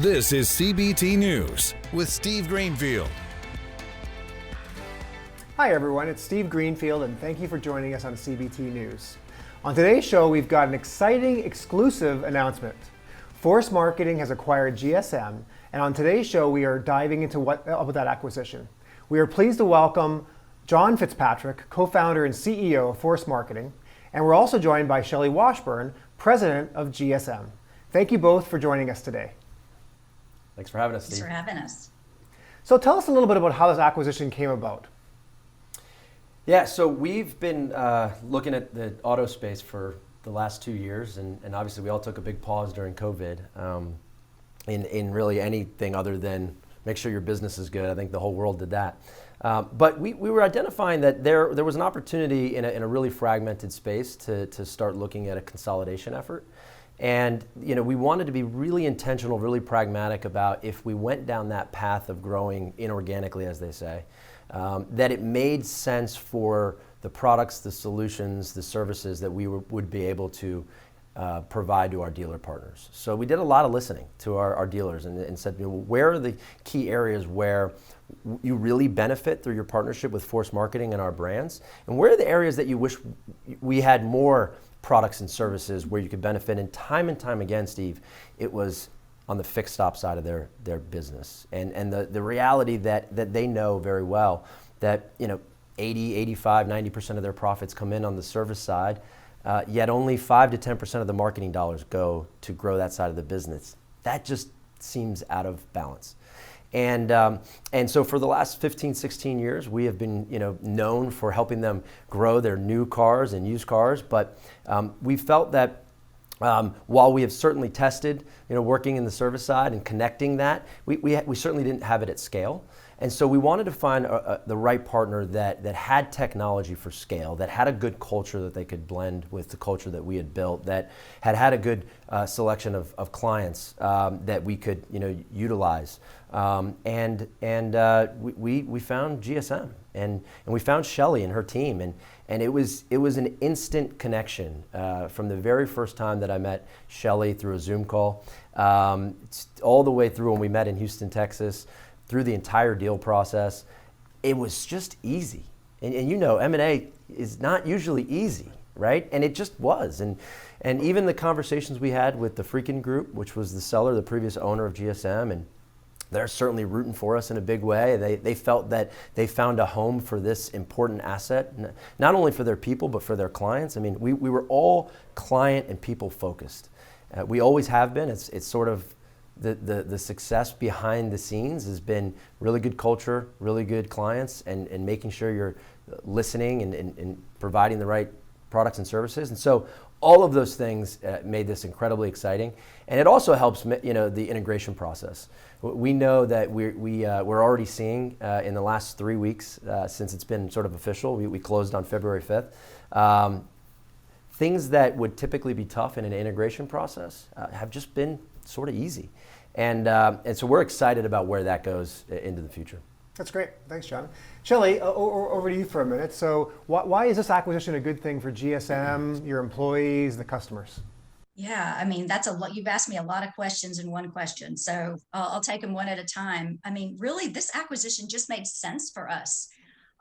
This is CBT News with Steve Greenfield. Hi everyone, it's Steve Greenfield and thank you for joining us on CBT News. On today's show, we've got an exciting exclusive announcement. Force Marketing has acquired GSM, and on today's show, we are diving into what about that acquisition. We are pleased to welcome John Fitzpatrick, co-founder and CEO of Force Marketing, and we're also joined by Shelley Washburn, president of GSM. Thank you both for joining us today. Thanks for having us, Steve. Thanks for having us. So tell us a little bit about how this acquisition came about. Yeah, so we've been looking at the auto space for the last 2 years, and obviously we all took a big pause during COVID in really anything other than make sure your business is good. I think the whole world did that. But we were identifying that there was an opportunity in a really fragmented space to start looking at a consolidation effort. And we wanted to be really intentional, really pragmatic about if we went down that path of growing inorganically, as they say, that it made sense for the products, the solutions, the services that we would be able to provide to our dealer partners. So we did a lot of listening to our dealers and said, where are the key areas where you really benefit through your partnership with Force Marketing and our brands? And where are the areas that you wish we had more products and services where you could benefit? And time again, Steve, it was on the fixed stop side of their business. And the reality that they know very well that 80, 85, 90% of their profits come in on the service side, yet only 5 to 10% of the marketing dollars go to grow that side of the business. That just seems out of balance. And so for the last 15, 16 years, we have been known for helping them grow their new cars and used cars. But we felt that while we have certainly tested working in the service side and connecting that, we certainly didn't have it at scale. And so we wanted to find the right partner that had technology for scale, that had a good culture that they could blend with the culture that we had built, that had a good selection of clients that we could utilize. And we found GSM and we found Shelley and her team, and it was an instant connection from the very first time that I met Shelley through a Zoom call, all the way through when we met in Houston, Texas, through the entire deal process. It was just easy. And M&A is not usually easy, right? And it just was. And even the conversations we had with the Freakin Group, which was the seller, the previous owner of GSM, and they're certainly rooting for us in a big way. They felt that they found a home for this important asset, not only for their people, but for their clients. I mean, we were all client and people focused. We always have been. It's sort of the success behind the scenes has been really good culture, really good clients, and making sure you're listening and providing the right products and services. And so all of those things made this incredibly exciting. And it also helps the integration process. We know that we're already seeing in the last 3 weeks since it's been sort of official, we closed on February 5th, things that would typically be tough in an integration process have just been sort of easy. And so we're excited about where that goes into the future. That's great. Thanks, John. Shelley, over to you for a minute. So why is this acquisition a good thing for GSM, your employees, the customers? Yeah, I mean, that's a lot. You've asked me a lot of questions in one question, so I'll take them one at a time. I mean, really, this acquisition just made sense for us.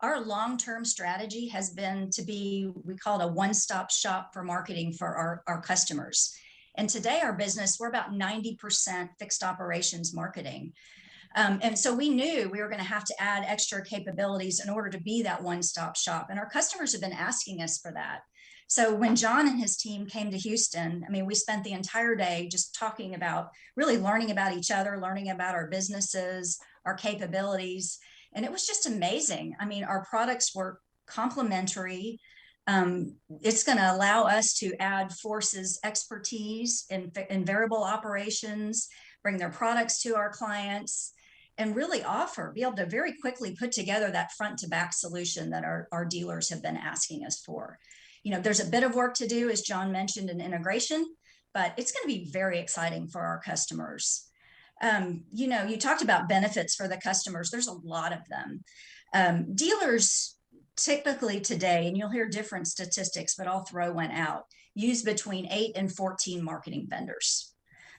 Our long-term strategy has been to be, we call it a one-stop shop for marketing for our customers. And today our business, we're about 90% fixed operations marketing. And so we knew we were going to have to add extra capabilities in order to be that one-stop shop. And our customers have been asking us for that. So when John and his team came to Houston, I mean, we spent the entire day just talking about, really learning about each other, learning about our businesses, our capabilities. And it was just amazing. I mean, our products were complementary. It's going to allow us to add Force's expertise in variable operations, bring their products to our clients, and really be able to very quickly put together that front to back solution that our dealers have been asking us for. There's a bit of work to do, as John mentioned, in integration, but it's going to be very exciting for our customers. You talked about benefits for the customers. There's a lot of them. Dealers typically today, and you'll hear different statistics, but I'll throw one out, use between 8 and 14 marketing vendors.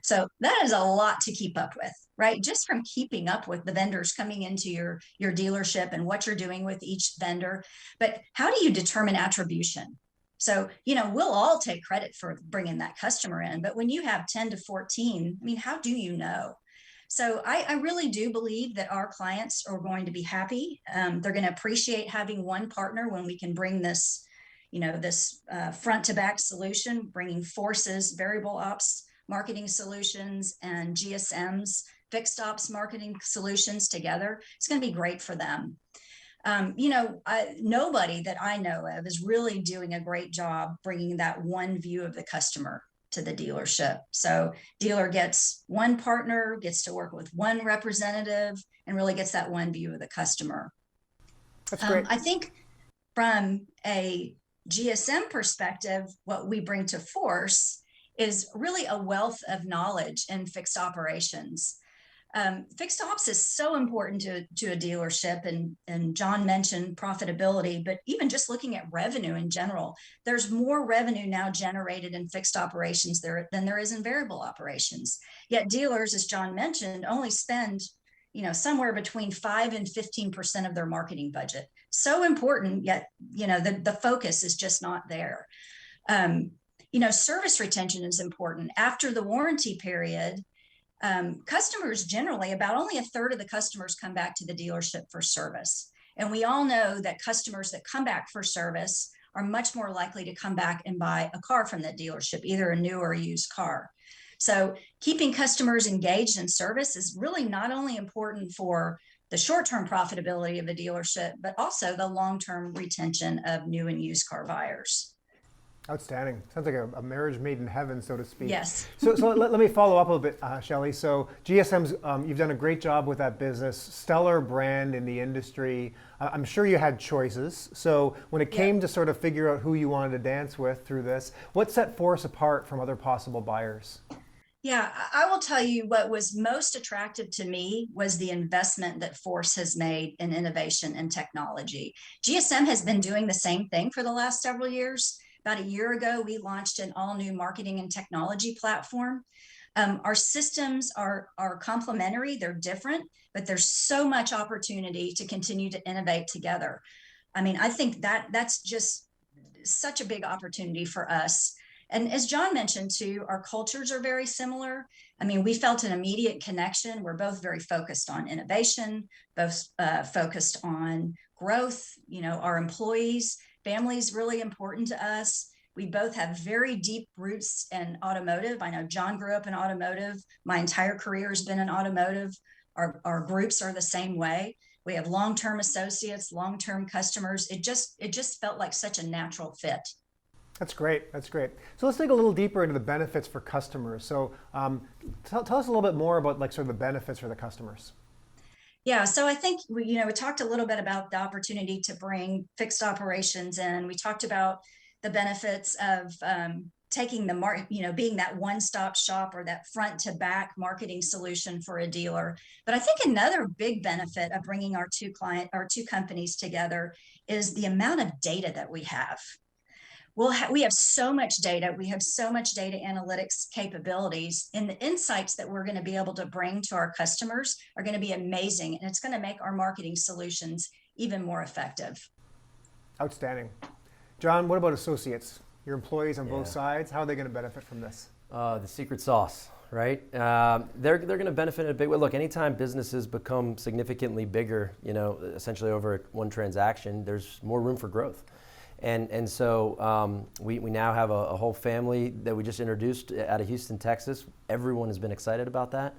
So that is a lot to keep up with, right? Just from keeping up with the vendors coming into your dealership and what you're doing with each vendor. But how do you determine attribution? So, we'll all take credit for bringing that customer in, but when you have 10 to 14, I mean, how do you know? So I really do believe that our clients are going to be happy. They're going to appreciate having one partner when we can bring this, this front to back solution, bringing Force's variable ops marketing solutions and GSM's fixed ops marketing solutions together. It's going to be great for them. Nobody that I know of is really doing a great job bringing that one view of the customer to the dealership. So dealer gets one partner, gets to work with one representative, and really gets that one view of the customer. That's great. I think from a GSM perspective, what we bring to Force is really a wealth of knowledge in fixed operations. Fixed ops is so important to a dealership, and John mentioned profitability, but even just looking at revenue in general, there's more revenue now generated in fixed operations than there is in variable operations. Yet dealers, as John mentioned, only spend somewhere between 5 and 15% of their marketing budget. So important, yet the focus is just not there. Service retention is important. After the warranty period, customers generally, about only a third of the customers come back to the dealership for service. And we all know that customers that come back for service are much more likely to come back and buy a car from the dealership, either a new or a used car. So keeping customers engaged in service is really not only important for the short-term profitability of a dealership, but also the long-term retention of new and used car buyers. Outstanding. Sounds like a marriage made in heaven, so to speak. Yes. So let me follow up a little bit, Shelley. So GSM's, you've done a great job with that business, stellar brand in the industry. I'm sure you had choices. So when it came to sort of figure out who you wanted to dance with through this, what set Force apart from other possible buyers? Yeah, I will tell you what was most attractive to me was the investment that Force has made in innovation and technology. GSM has been doing the same thing for the last several years. About a year ago, we launched an all-new marketing and technology platform. Our systems are complementary, they're different, but there's so much opportunity to continue to innovate together. I mean, I think that's just such a big opportunity for us. And as John mentioned too, our cultures are very similar. I mean, we felt an immediate connection. We're both very focused on innovation, both focused on growth. Our employees, family is really important to us. We both have very deep roots in automotive. I know John grew up in automotive. My entire career has been in automotive. Our groups are the same way. We have long-term associates, long-term customers. It just felt like such a natural fit. That's great. That's great. So let's dig a little deeper into the benefits for customers. So tell us a little bit more about sort of the benefits for the customers. Yeah, so I think we talked a little bit about the opportunity to bring fixed operations in. We talked about the benefits of taking being that one-stop shop or that front-to-back marketing solution for a dealer. But I think another big benefit of bringing our two companies together is the amount of data that we have. We have so much data. We have so much data analytics capabilities, and the insights that we're going to be able to bring to our customers are going to be amazing, and it's going to make our marketing solutions even more effective. Outstanding. John, what about associates? Your employees on both sides, how are they going to benefit from this? The secret sauce, right? They're going to benefit in a big way. Look, anytime businesses become significantly bigger, essentially over one transaction, there's more room for growth. And so we now have a whole family that we just introduced out of Houston, Texas. Everyone has been excited about that.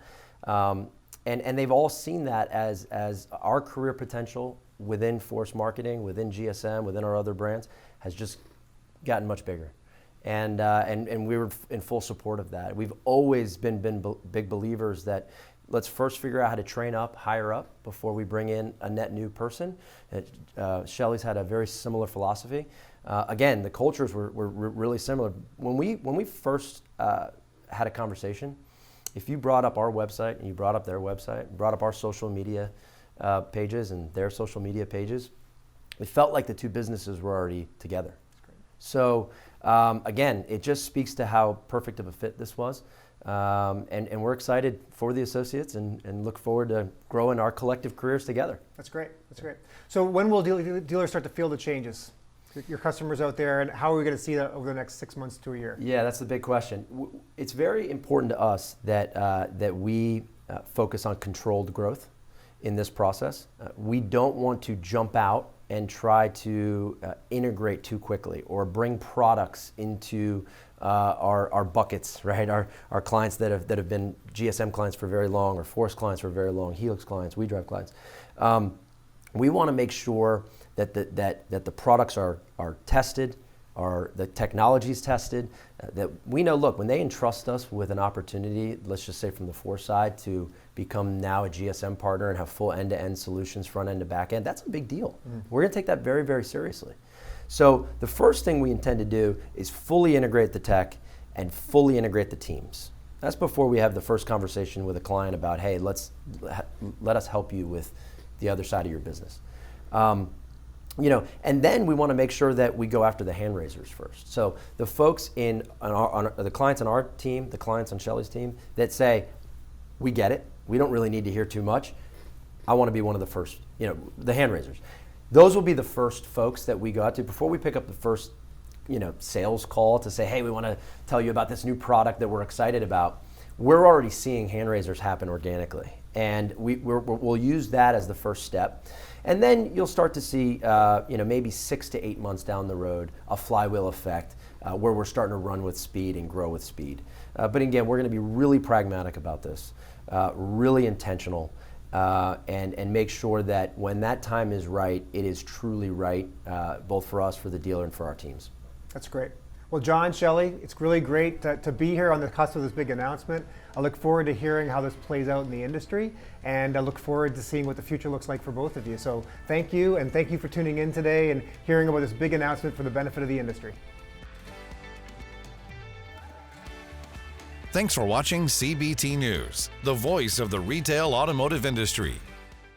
And they've all seen that as our career potential within Force Marketing, within GSM, within our other brands, has just gotten much bigger. And we were in full support of that. We've always been big believers that let's first figure out how to train up, hire up before we bring in a net new person. Shelley's had a very similar philosophy. Again, the cultures were really similar. When we first had a conversation, if you brought up our website and you brought up their website, brought up our social media pages and their social media pages, it felt like the two businesses were already together. So again, it just speaks to how perfect of a fit this was. And we're excited for the associates and look forward to growing our collective careers together. That's great. That's great. So when will dealers start to feel the changes? Your customers out there, and how are we going to see that over the next 6 months to a year? Yeah, that's the big question. It's very important to us that we focus on controlled growth in this process. We don't want to jump out and try to integrate too quickly or bring products into our buckets, right? Our clients that have been GSM clients for very long, or Force clients for very long, Helix clients, WeDrive clients. We want to make sure that the products are tested, the technology is tested, that we know, look, when they entrust us with an opportunity, let's just say from the Force side, to become now a GSM partner and have full end-to-end solutions, front end to back end, that's a big deal. We're going to take that very, very seriously. So the first thing we intend to do is fully integrate the tech and fully integrate the teams. That's before we have the first conversation with a client about, hey, let us help you with the other side of your business. And then we want to make sure that we go after the hand raisers first. So the folks the clients on our team, the clients on Shelley's team that say, we get it, we don't really need to hear too much, I want to be one of the first, the hand raisers. Those will be the first folks that we go out to before we pick up the first, sales call to say, hey, we want to tell you about this new product that we're excited about. We're already seeing hand raisers happen organically, and we'll use that as the first step. And then you'll start to see, maybe 6 to 8 months down the road, a flywheel effect where we're starting to run with speed and grow with speed. But again, we're going to be really pragmatic about this, really intentional, and make sure that when that time is right, it is truly right, both for us, for the dealer, and for our teams. That's great. Well, John, Shelley, it's really great to be here on the cusp of this big announcement. I look forward to hearing how this plays out in the industry, and I look forward to seeing what the future looks like for both of you. So thank you, and thank you for tuning in today and hearing about this big announcement for the benefit of the industry. Thanks for watching CBT News, the voice of the retail automotive industry.